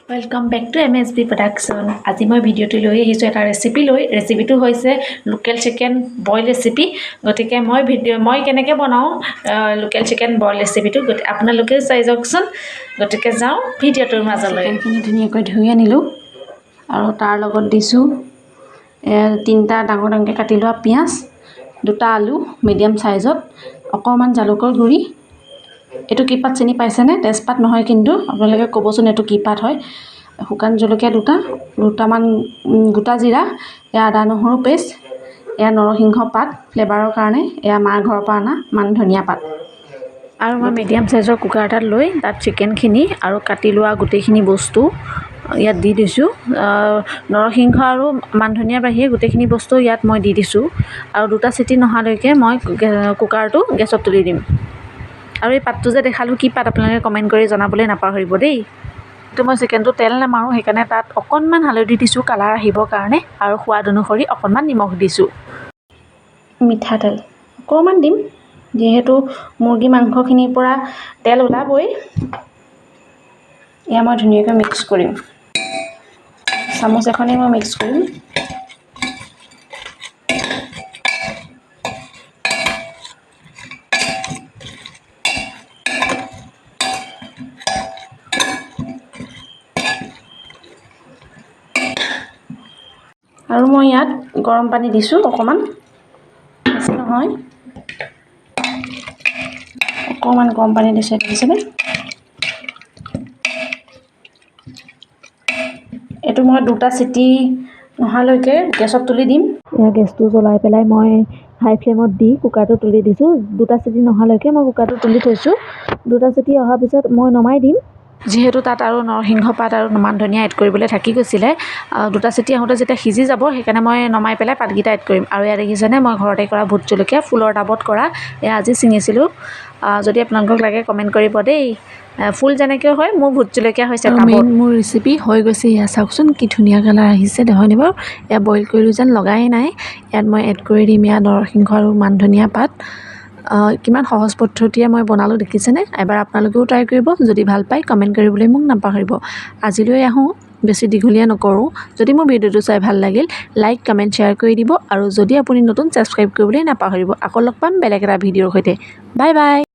Welcome back to MSB Production. আজি মই ভিডিঅ'টো লৈ আহিছোঁ এটা ৰেচিপিটো হৈছে লোকেল চিকেন বইল ৰেচিপি গতিকে মই কেনেকৈ বনাওঁ লোকেল চিকেন বইল ৰেচিপিটো আপোনালোকে চাই যাওকচোন গতিকে যাওঁ ভিডিঅ'টোৰ মাজলৈ চিকেনখিনি ধুনীয়াকৈ ধুই আনিলোঁ আৰু তাৰ লগত দিছোঁ তিনিটা ডাঙৰ ডাঙৰকৈ কাটি লোৱা পিঁয়াজ দুটা আলু মিডিয়াম সাইজত অকণমান জালুকৰ গুড়ি এইটো কি পাত চিনি পাইছেনে তেজপাত নহয় কিন্তু আপোনালোকে ক'বচোন এইটো কি পাত হয় শুকান জলকীয়া দুটামান গোটা জিৰা এয়া আদা নহৰু পেষ্ট এয়া নৰসিংহ পাত ফ্লেভাৰৰ কাৰণে এয়া মাৰ ঘৰৰ পৰা অনা মান ধনিয়া পাত আৰু মই মিডিয়াম সাইজৰ কুকাৰ এটাত লৈ তাত চিকেনখিনি আৰু কাটি লোৱা গোটেইখিনি বস্তু ইয়াত দি দিছোঁ নৰসিংহ আৰু মান ধনিয়াৰ বাহিৰে গোটেইখিনি বস্তু ইয়াত মই দি দিছোঁ আৰু দুটা চিটি নহালৈকে মই কুকাৰটো গেছত তুলি দিম আৰু এই পাতটো যে দেখালোঁ কি পাত আপোনালোকে কমেণ্ট কৰি জনাবলৈ নাপাহৰিব দেই তো মই চিকেনটো তেল নামাৰোঁ সেইকাৰণে তাত অকণমান হালধি দিছোঁ কালাৰ আহিবৰ কাৰণে আৰু সোৱাদ অনুসৰি অকণমান নিমখ দিছোঁ মিঠাতেল অকণমান দিম যিহেতু মুৰ্গী মাংসখিনিৰ পৰা তেল ওলাবই এয়া মই ধুনীয়াকৈ মিক্স কৰিম চামুচ এখনে মই মিক্স কৰিম আৰু মই ইয়াত গৰম পানী দিছোঁ অকণমান বেছি নহয় অকণমান গৰম পানী দিছোঁ দেখিছেনে এইটো মই দুটা চিটি নহালৈকে গেছত তুলি দিম এয়া গেছটো জ্বলাই পেলাই মই হাই ফ্লেমত দি কুকাৰটো তুলি দিছোঁ দুটা চিটি নহালৈকে মই কুকাৰটো তুলি থৈছোঁ দুটা চিটি অহাৰ পিছত মই নমাই দিম যিহেতু তাত আৰু নৰসিংহ পাত আৰু মান ধনিয়া এড কৰিবলৈ থাকি গৈছিলে দুটা চিটি আহোঁতে যেতিয়া সিজি যাব সেইকাৰণে মই নমাই পেলাই পাতকেইটা এড কৰিম আৰু ইয়াত দেখিছেনে মই ঘৰতে কৰা ভোট জলকীয়া ফুলৰ টাবত কৰা এয়া আজি ছিঙিছিলোঁ যদি আপোনালোকক লাগে কমেণ্ট কৰিব দেই ফুল যেনেকৈ হয় মোৰ ভোট জলকীয়া হৈছে টাবত মোৰ ৰেচিপি হৈ গৈছে এয়া চাওকচোন কি ধুনীয়া কালাৰ আহিছে নহয়নে বাৰু এয়া বইল কৰিলোঁ যেন লগাই নাই ইয়াত মই এড কৰি দিম ইয়াত নৰসিংহ আৰু মান ধনিয়া পাত কিমান সহজ পদ্ধতিৰে মই বনালোঁ দেখিছেনে এবাৰ আপোনালোকেও ট্ৰাই কৰিব যদি ভাল পায় কমেণ্ট কৰিবলৈ মোক নাপাহৰিব আজিলৈ আহোঁ বেছি দীঘলীয়া নকৰোঁ যদি মোৰ ভিডিঅ'টো চাই ভাল লাগিল লাইক কমেণ্ট শ্বেয়াৰ কৰি দিব আৰু যদি আপুনি নতুন ছাবস্ক্ৰাইব কৰিবলৈ নাপাহৰিব আকৌ লগ পাম বেলেগ এটা ভিডিঅ'ৰ সৈতে বাই বাই